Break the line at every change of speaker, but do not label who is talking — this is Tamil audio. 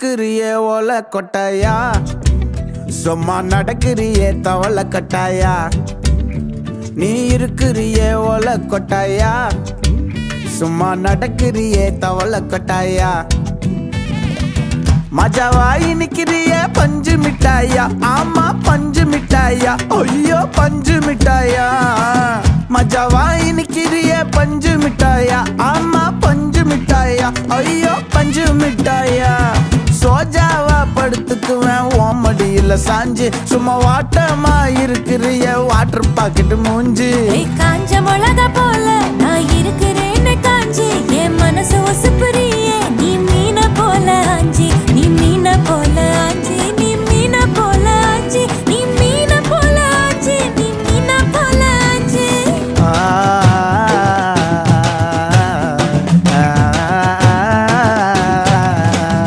இருக்கிறியே ஓலை கொட்டாயா, சும்மா நடக்கிறியே தவளை கட்டாயா. நீ இருக்கிறியே ஓலை கொட்டாயா, சும்மா நடக்கிறியே தவளை கொட்டாயா. மஜாவாய் நிக்கிறிய பஞ்சு மிட்டாயா, ஆமா பஞ்சு மிட்டாயா, ஐயோ பஞ்சு மிட்டாயா. மஜாவாய் நிக்கிறிய பஞ்சு மிட்டாயா, ஆமா பஞ்சு மிட்டாயா, ஐயோ பஞ்சு மிட்டாயா. சோஜாவா படுத்துக்குவேன் ஓமடியில சாஞ்சு, சும்மா வாட்டமா இருக்கிறிய வாட்டர் பாக்கெட் மூஞ்சு.
காஞ்ச மிளகா போல நான் இருக்கிறேன்னு காஞ்சி என் மனசு ஒசுப்புரிய